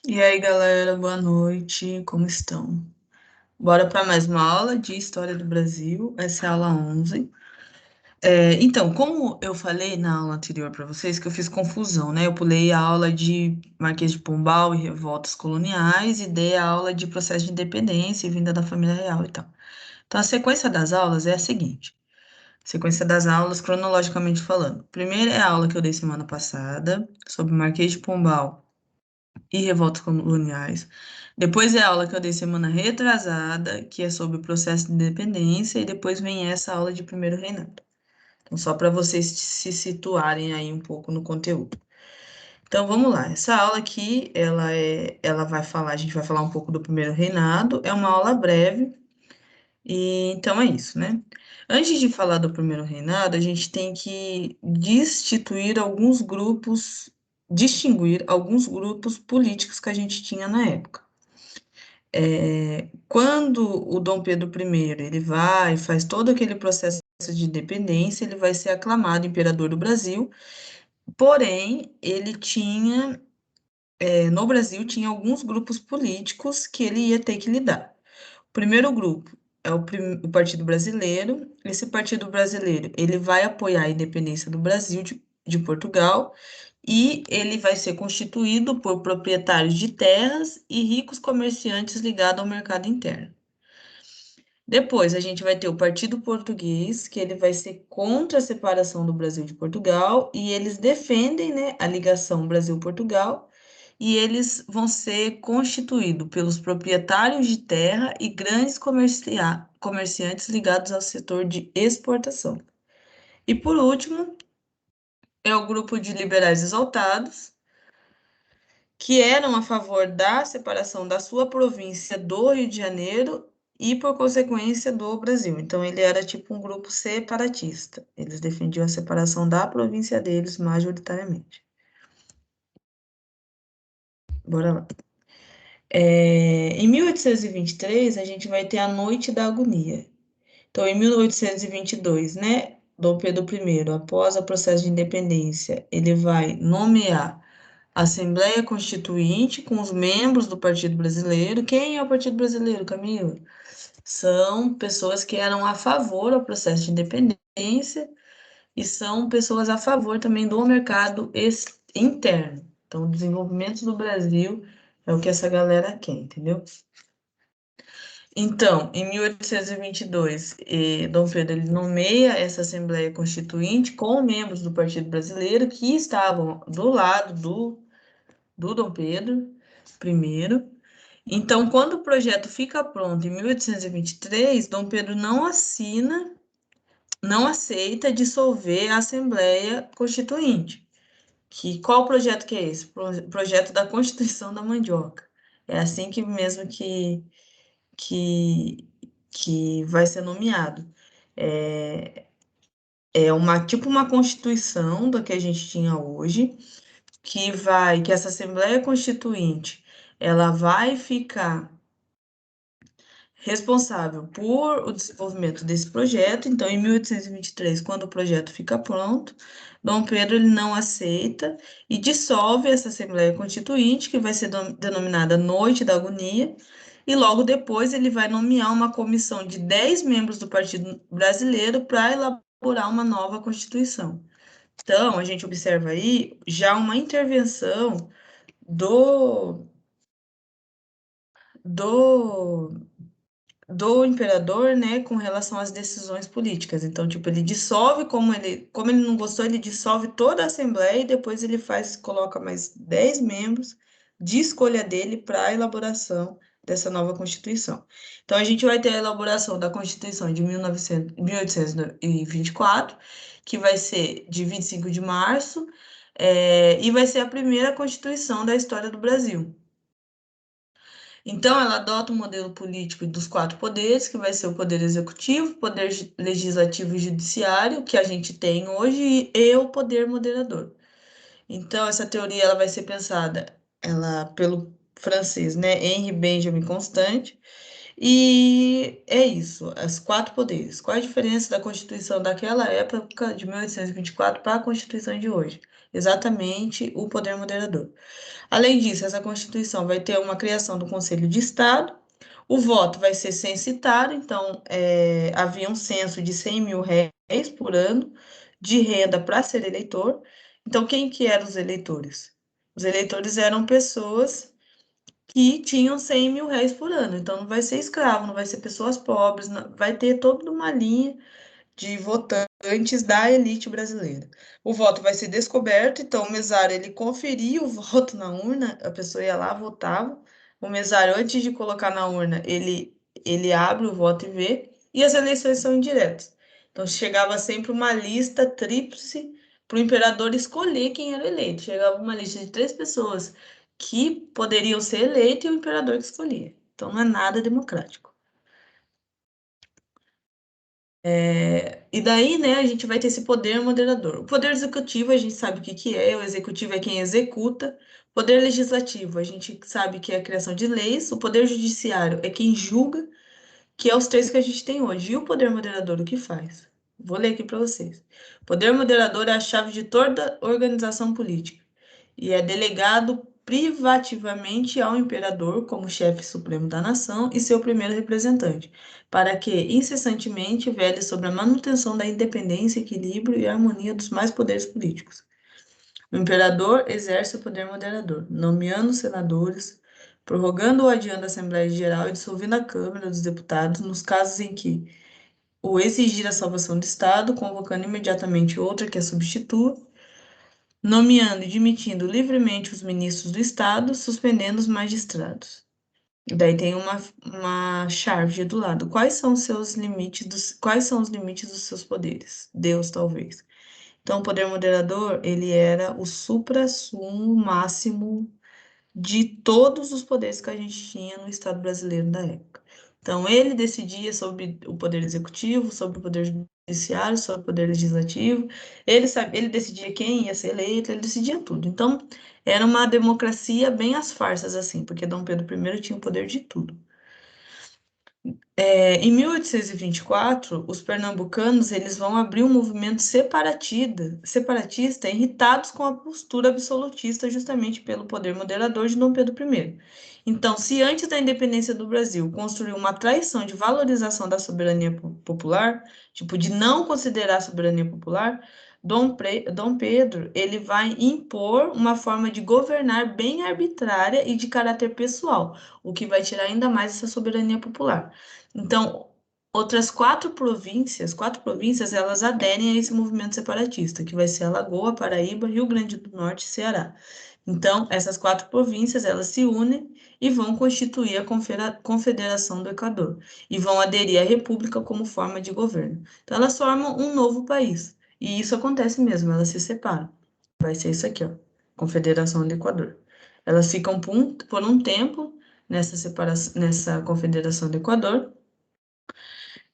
E aí, galera, boa noite, como estão? Bora para mais uma aula de História do Brasil, essa é a aula 11. Então, como eu falei na aula anterior para vocês, que eu fiz confusão, né? Eu pulei a aula de Marquês de Pombal e revoltas coloniais e dei a aula de processo de independência e vinda da família real e tal. Então, a sequência das aulas é a seguinte: sequência das aulas, cronologicamente falando. Primeiro é a aula que eu dei semana passada, sobre Marquês de Pombal e revoltas coloniais. Depois é a aula que eu dei semana retrasada, que é sobre o processo de independência, e depois vem essa aula de primeiro reinado. Então, só para vocês se situarem aí um pouco no conteúdo. Então, vamos lá. Essa aula aqui, ela vai falar, a gente vai falar um pouco do primeiro reinado. É uma aula breve, e então é isso, né? Antes de falar do primeiro reinado, a gente tem que distinguir alguns grupos políticos que a gente tinha na época. Quando o Dom Pedro I ele vai, faz todo aquele processo de independência, ele vai ser aclamado imperador do Brasil, porém, no Brasil, tinha alguns grupos políticos que ele ia ter que lidar. O primeiro grupo é o Partido Brasileiro. Esse Partido Brasileiro, ele vai apoiar a independência do Brasil de Portugal, e ele vai ser constituído por proprietários de terras e ricos comerciantes ligados ao mercado interno. Depois, a gente vai ter o Partido Português, que ele vai ser contra a separação do Brasil de Portugal, e eles defendem, né, a ligação Brasil-Portugal, e eles vão ser constituídos pelos proprietários de terra e grandes comerciantes ligados ao setor de exportação. E por último, é o grupo de liberais exaltados, que eram a favor da separação da sua província do Rio de Janeiro e, por consequência, do Brasil. Então, ele era tipo um grupo separatista. Eles defendiam a separação da província deles, majoritariamente. Bora lá. Em 1823, a gente vai ter a Noite da Agonia. Então, em 1822, né, Dom Pedro I, após o processo de independência, ele vai nomear Assembleia Constituinte com os membros do Partido Brasileiro. Quem é o Partido Brasileiro, Camila? São pessoas que eram a favor ao processo de independência e são pessoas a favor também do mercado interno. Então, o desenvolvimento do Brasil é o que essa galera quer, entendeu? Então, em 1822, Dom Pedro ele nomeia essa Assembleia Constituinte com membros do Partido Brasileiro que estavam do lado do Dom Pedro I. Então, quando o projeto fica pronto em 1823, Dom Pedro não aceita dissolver a Assembleia Constituinte. Qual projeto que é esse? Projeto da Constituição da Mandioca. É assim que mesmo que, que vai ser nomeado. É, é tipo uma Constituição da que a gente tinha hoje, que essa Assembleia Constituinte, ela vai ficar responsável por o desenvolvimento desse projeto. Então, em 1823, quando o projeto fica pronto, Dom Pedro ele não aceita e dissolve essa Assembleia Constituinte, que vai ser denominada Noite da Agonia, e logo depois ele vai nomear uma comissão de 10 membros do Partido Brasileiro para elaborar uma nova Constituição. Então, a gente observa aí já uma intervenção do, do do imperador, né, com relação às decisões políticas. Então, tipo, ele dissolve, como ele não gostou, ele dissolve toda a Assembleia e depois coloca mais 10 membros de escolha dele para a elaboração dessa nova Constituição. Então, a gente vai ter a elaboração da Constituição de 1824, que vai ser de 25 de março, e vai ser a primeira Constituição da história do Brasil. Então, ela adota o modelo político dos quatro poderes, que vai ser o poder executivo, poder legislativo e judiciário, que a gente tem hoje, e o poder moderador. Então, essa teoria ela vai ser pensada pelo francês, né, Henri Benjamin Constant, e que é isso, os quatro poderes. Qual a diferença da Constituição daquela época, de 1824, para a Constituição de hoje? Exatamente o poder moderador. Além disso, essa Constituição vai ter uma criação do Conselho de Estado, o voto vai ser censitário, então havia um censo de 100 mil réis por ano de renda para ser eleitor. Então, quem que eram os eleitores? Os eleitores eram pessoas que tinham 100 mil réis por ano. Então, não vai ser escravo, não vai ser pessoas pobres, vai ter toda uma linha de votantes da elite brasileira. O voto vai ser descoberto, então o mesário ele conferia o voto na urna, a pessoa ia lá, votava. O mesário, antes de colocar na urna, ele abre o voto e vê, e as eleições são indiretas. Então chegava sempre uma lista tríplice para o imperador escolher quem era eleito. Chegava uma lista de 3 pessoas que poderiam ser eleitas e o imperador que escolhia. Então não é nada democrático. E daí, né, a gente vai ter esse poder moderador. O poder executivo, a gente sabe o que que é, o executivo é quem executa. O poder legislativo, a gente sabe que é a criação de leis. O poder judiciário é quem julga, que é os 3 que a gente tem hoje. E o poder moderador, o que faz? Vou ler aqui para vocês. O poder moderador é a chave de toda organização política e é delegado privativamente ao imperador como chefe supremo da nação e seu primeiro representante, para que incessantemente vele sobre a manutenção da independência, equilíbrio e harmonia dos mais poderes políticos. O imperador exerce o poder moderador, nomeando senadores, prorrogando ou adiando a Assembleia Geral e dissolvendo a Câmara dos Deputados nos casos em que o exigir a salvação do Estado, convocando imediatamente outra que a substitua, nomeando e demitindo livremente os ministros do Estado, suspendendo os magistrados. E daí tem uma charge do lado. Quais são os limites dos seus poderes? Deus, talvez. Então, o poder moderador, ele era o suprassumo máximo de todos os poderes que a gente tinha no Estado brasileiro da época. Então, ele decidia sobre o poder executivo, sobre o poder judiciário, sobre o poder legislativo, ele decidia quem ia ser eleito, ele decidia tudo. Então, era uma democracia bem às farsas, assim, porque Dom Pedro I tinha o poder de tudo. Em 1824, os pernambucanos eles vão abrir um movimento separatista, irritados com a postura absolutista justamente pelo poder moderador de Dom Pedro I. Então, se antes da independência do Brasil construiu uma tradição de valorização da soberania popular, tipo de não considerar a soberania popular, Dom Pedro ele vai impor uma forma de governar bem arbitrária e de caráter pessoal, o que vai tirar ainda mais essa soberania popular. Então, outras quatro províncias, elas aderem a esse movimento separatista, que vai ser Alagoas, Paraíba, Rio Grande do Norte e Ceará. Então, essas 4 províncias, elas se unem e vão constituir a Confederação do Equador e vão aderir à República como forma de governo. Então, elas formam um novo país. E isso acontece mesmo, elas se separam. Vai ser isso aqui, ó, Confederação do Equador. Elas ficam por um tempo nessa Confederação do Equador,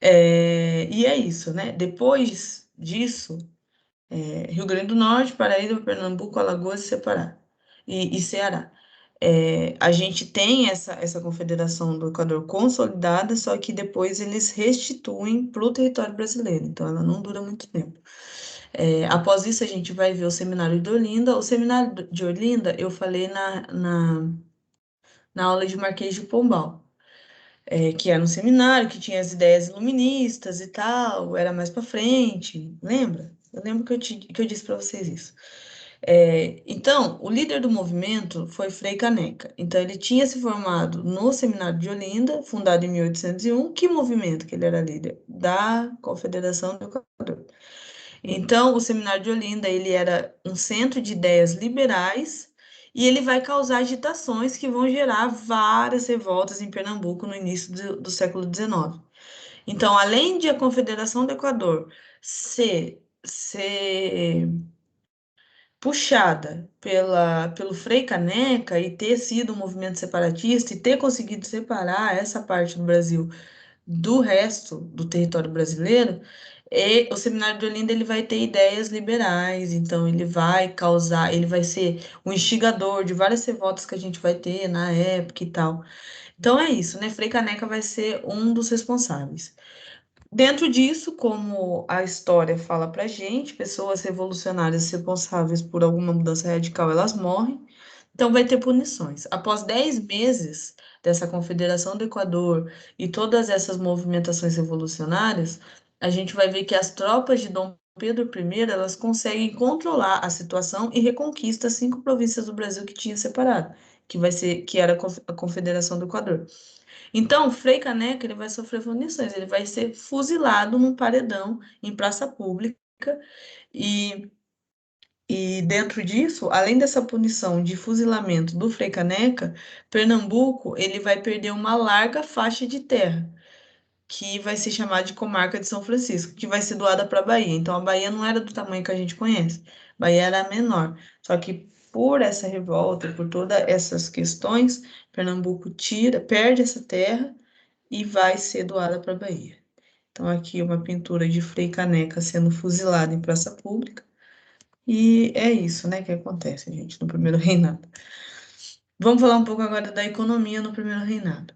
e é isso, né? Depois disso, Rio Grande do Norte, Paraíba, Pernambuco, Alagoas e Ceará. A gente tem essa confederação do Equador consolidada, só que depois eles restituem para o território brasileiro, então ela não dura muito tempo. Após isso, a gente vai ver o Seminário de Olinda. O Seminário de Olinda, eu falei na aula de Marquês de Pombal. Que era um seminário que tinha as ideias iluministas e tal, era mais para frente, lembra? Eu lembro que eu disse para vocês isso. Então, o líder do movimento foi Frei Caneca. Então, ele tinha se formado no Seminário de Olinda, fundado em 1801. Que movimento que ele era líder? Da Confederação do Equador. Então, o Seminário de Olinda, ele era um centro de ideias liberais e ele vai causar agitações que vão gerar várias revoltas em Pernambuco no início do século XIX. Então, além de a Confederação do Equador ser puxada pelo Frei Caneca e ter sido um movimento separatista e ter conseguido separar essa parte do Brasil do resto do território brasileiro, o Seminário de Olinda ele vai ter ideias liberais, então ele vai ser o instigador de várias revoltas que a gente vai ter na época e tal. Então é isso, né? Frei Caneca vai ser um dos responsáveis. Dentro disso, como a história fala pra gente, pessoas revolucionárias responsáveis por alguma mudança radical, elas morrem. Então vai ter punições. Após 10 meses dessa Confederação do Equador e todas essas movimentações revolucionárias, a gente vai ver que as tropas de Dom Pedro I, elas conseguem controlar a situação e reconquista 5 províncias do Brasil que tinha separado, que era a Confederação do Equador. Então, Frei Caneca, ele vai sofrer punições, ele vai ser fuzilado num paredão em praça pública e dentro disso, além dessa punição de fuzilamento do Frei Caneca, Pernambuco ele vai perder uma larga faixa de terra, que vai ser chamada de Comarca de São Francisco, que vai ser doada para a Bahia. Então, a Bahia não era do tamanho que a gente conhece, a Bahia era menor. Só que por essa revolta, por todas essas questões, Pernambuco perde essa terra e vai ser doada para a Bahia. Então, aqui uma pintura de Frei Caneca sendo fuzilado em praça pública. E é isso, né, que acontece, gente, no primeiro reinado. Vamos falar um pouco agora da economia no primeiro reinado.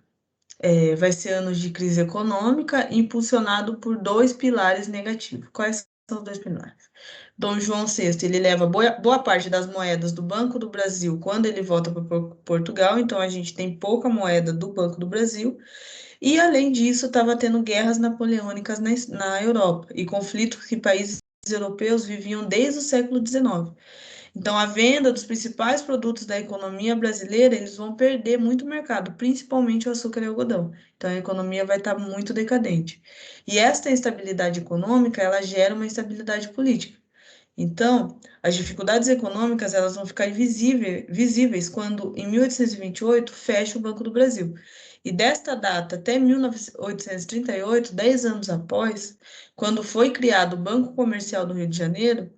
Vai ser anos de crise econômica, impulsionado por dois pilares negativos. Quais são os dois pilares? Dom João VI, ele leva boa parte das moedas do Banco do Brasil quando ele volta para Portugal, então a gente tem pouca moeda do Banco do Brasil, e além disso, estava tendo guerras napoleônicas na Europa e conflitos que países europeus viviam desde o século XIX. Então, a venda dos principais produtos da economia brasileira, eles vão perder muito mercado, principalmente o açúcar e o algodão. Então, a economia vai estar muito decadente. E esta instabilidade econômica, ela gera uma instabilidade política. Então, as dificuldades econômicas, elas vão ficar visíveis quando, em 1828, fecha o Banco do Brasil. E desta data até 1838, 10 anos após, quando foi criado o Banco Comercial do Rio de Janeiro,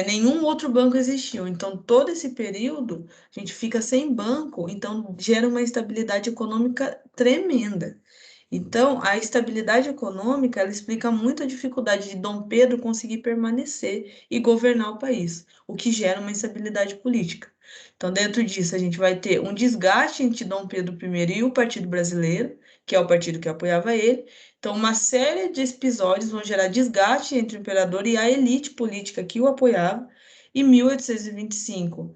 nenhum outro banco existiu. Então, todo esse período, a gente fica sem banco, então gera uma instabilidade econômica tremenda. Então, a estabilidade econômica, ela explica muito a dificuldade de Dom Pedro conseguir permanecer e governar o país, o que gera uma instabilidade política. Então, dentro disso, a gente vai ter um desgaste entre Dom Pedro I e o Partido Brasileiro, que é o partido que apoiava ele. Então, uma série de episódios vão gerar desgaste entre o imperador e a elite política que o apoiava. Em 1825,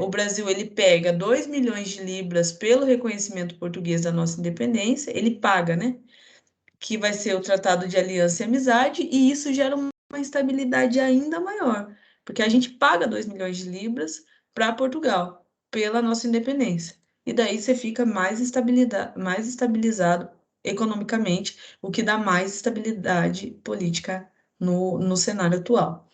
o Brasil ele pega 2 milhões de libras pelo reconhecimento português da nossa independência, ele paga, né? Que vai ser o Tratado de Aliança e Amizade, e isso gera uma instabilidade ainda maior, porque a gente paga 2 milhões de libras para Portugal pela nossa independência. E daí você fica mais estabilizado economicamente, o que dá mais estabilidade política no cenário atual.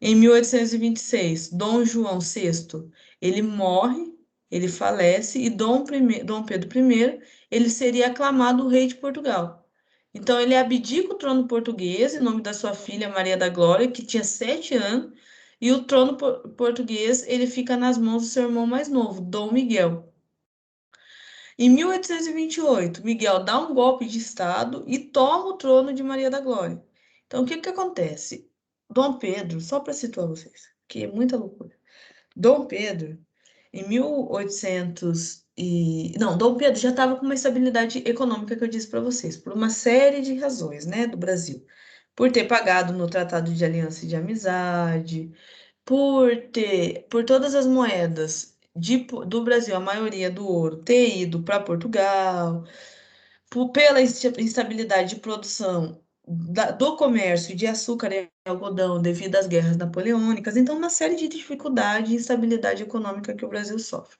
Em 1826, Dom João VI, ele morre, ele falece, e Dom Pedro I, ele seria aclamado o rei de Portugal. Então, ele abdica o trono português em nome da sua filha Maria da Glória, que tinha 7 anos, e o trono português ele fica nas mãos do seu irmão mais novo, Dom Miguel. Em 1828, Miguel dá um golpe de Estado e toma o trono de Maria da Glória. Então, o que que acontece? Dom Pedro, só para situar vocês, que é muita loucura. Dom Pedro, em 1800 e... Não, Dom Pedro já estava com uma estabilidade econômica que eu disse para vocês, por uma série de razões, né, do Brasil. Por ter pagado no Tratado de Aliança e de Amizade, por todas as moedas do Brasil, a maioria do ouro, ter ido para Portugal, pela instabilidade de produção do comércio de açúcar e algodão devido às guerras napoleônicas, então uma série de dificuldade e instabilidade econômica que o Brasil sofre.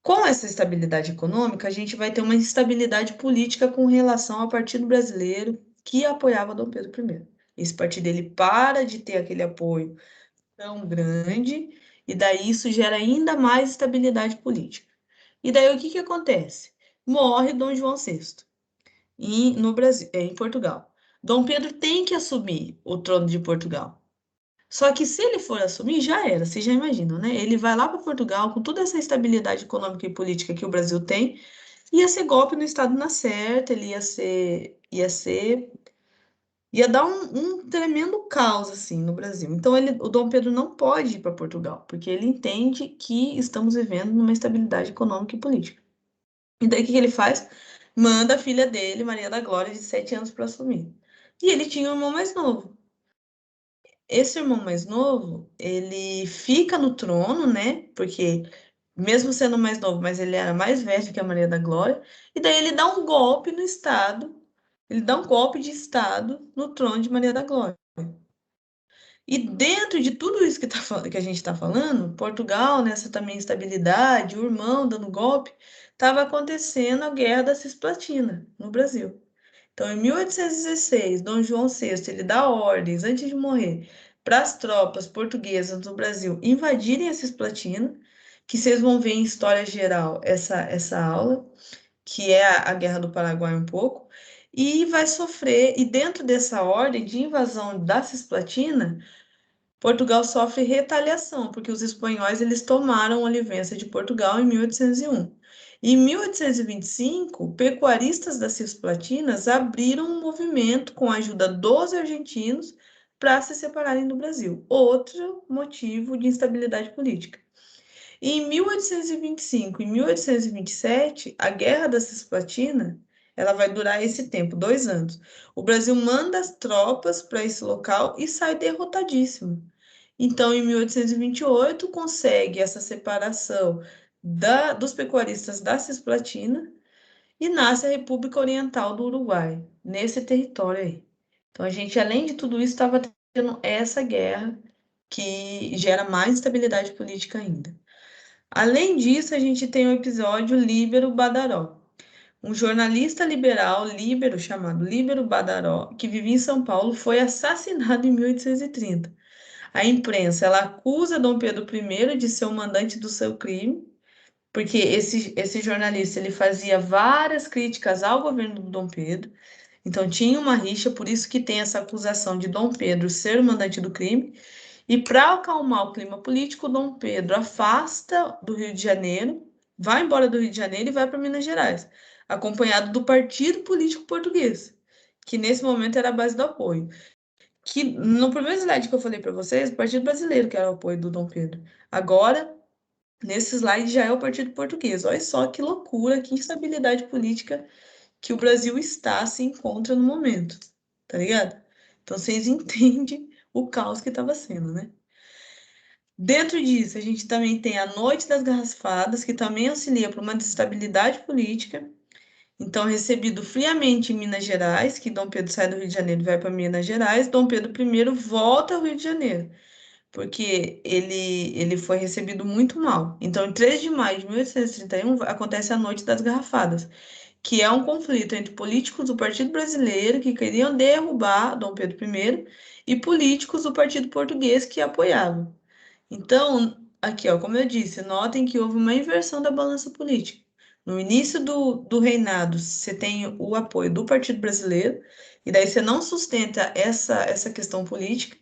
Com essa estabilidade econômica, a gente vai ter uma instabilidade política com relação ao Partido Brasileiro que apoiava Dom Pedro I. Esse partido ele para de ter aquele apoio tão grande, e daí isso gera ainda mais estabilidade política. E daí o que que acontece? Morre Dom João VI no Brasil, em Portugal. Dom Pedro tem que assumir o trono de Portugal. Só que se ele for assumir, já era, vocês já imaginam, né? Ele vai lá para Portugal com toda essa estabilidade econômica e política que o Brasil tem, ia ser golpe no Estado na certa, ele ia dar um tremendo caos assim no Brasil. Então o Dom Pedro não pode ir para Portugal, porque ele entende que estamos vivendo numa estabilidade econômica e política. E daí o que que ele faz? Manda a filha dele, Maria da Glória, de 7 anos, para assumir. E ele tinha um irmão mais novo. Esse irmão mais novo, ele fica no trono, né? Porque mesmo sendo mais novo, mas ele era mais velho que a Maria da Glória, e daí ele dá um golpe no Estado, ele dá um golpe de Estado no trono de Maria da Glória. E dentro de tudo isso que a gente está falando, Portugal, nessa também instabilidade, o irmão dando golpe, estava acontecendo a Guerra da Cisplatina no Brasil. Então, em 1816, Dom João VI, ele dá ordens, antes de morrer, para as tropas portuguesas do Brasil invadirem a Cisplatina, que vocês vão ver em História Geral essa aula, que é a Guerra do Paraguai um pouco, e vai sofrer, e dentro dessa ordem de invasão da Cisplatina, Portugal sofre retaliação, porque os espanhóis eles tomaram Olivença de Portugal em 1801. Em 1825, pecuaristas das Cisplatinas abriram um movimento com a ajuda dos argentinos para se separarem do Brasil. Outro motivo de instabilidade política. E em 1825 e 1827, a Guerra da Cisplatina, ela vai durar esse tempo, 2 anos. O Brasil manda as tropas para esse local e sai derrotadíssimo. Então, em 1828, consegue essa separação dos pecuaristas da Cisplatina e nasce a República Oriental do Uruguai, nesse território aí. Então, a gente, além de tudo isso, estava tendo essa guerra que gera mais instabilidade política ainda. Além disso, a gente tem o episódio Líbero Badaró. Um jornalista liberal, líbero, chamado Líbero Badaró, que vivia em São Paulo, foi assassinado em 1830. A imprensa, ela acusa Dom Pedro I de ser o mandante do seu crime, porque esse jornalista ele fazia várias críticas ao governo do Dom Pedro, então tinha uma rixa, por isso que tem essa acusação de Dom Pedro ser o mandante do crime. E para acalmar o clima político, Dom Pedro afasta do Rio de Janeiro, vai embora do Rio de Janeiro e vai para Minas Gerais, acompanhado do partido político português, que nesse momento era a base do apoio. Que no primeiro slide que eu falei para vocês, o Partido Brasileiro que era o apoio do Dom Pedro. Agora, nesse slide já é o Partido Português. Olha só que loucura, que instabilidade política que o Brasil se encontra no momento, tá ligado? Então vocês entendem o caos que estava sendo, né? Dentro disso, a gente também tem a Noite das Garrafadas, que também auxilia para uma desestabilidade política. Então, recebido friamente em Minas Gerais, que Dom Pedro sai do Rio de Janeiro e vai para Minas Gerais, Dom Pedro I volta ao Rio de Janeiro, porque ele foi recebido muito mal. Então, em 3 de maio de 1831, acontece a Noite das Garrafadas, que é um conflito entre políticos do Partido Brasileiro, que queriam derrubar Dom Pedro I, e políticos do Partido Português que apoiavam. Então, aqui, ó, como eu disse, notem que houve uma inversão da balança política. No início do reinado, você tem o apoio do Partido Brasileiro, e daí você não sustenta essa questão política,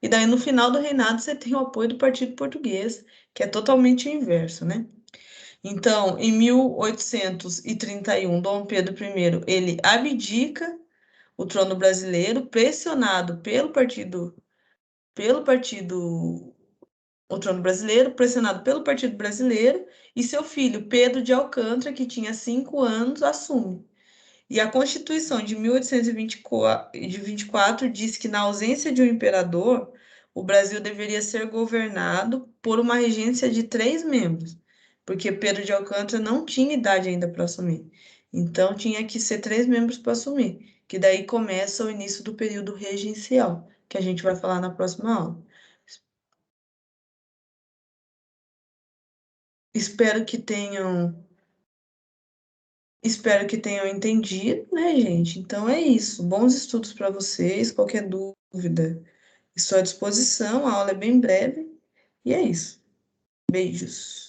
e daí no final do reinado você tem o apoio do Partido Português, que é totalmente o inverso, né? Então, em 1831, Dom Pedro I, ele abdica o trono brasileiro, pressionado pelo partido o trono brasileiro, pressionado pelo Partido Brasileiro, e seu filho, Pedro de Alcântara, que tinha 5 anos, assume. E a Constituição de 1824 diz que, na ausência de um imperador, o Brasil deveria ser governado por uma regência de 3 membros, porque Pedro de Alcântara não tinha idade ainda para assumir. Então, tinha que ser 3 membros para assumir, que daí começa o início do período regencial, que a gente vai falar na próxima aula. Espero que tenham Espero que tenham entendido, né, gente? Então é isso. Bons estudos para vocês. Qualquer dúvida, estou à disposição. A aula é bem breve. E é isso. Beijos.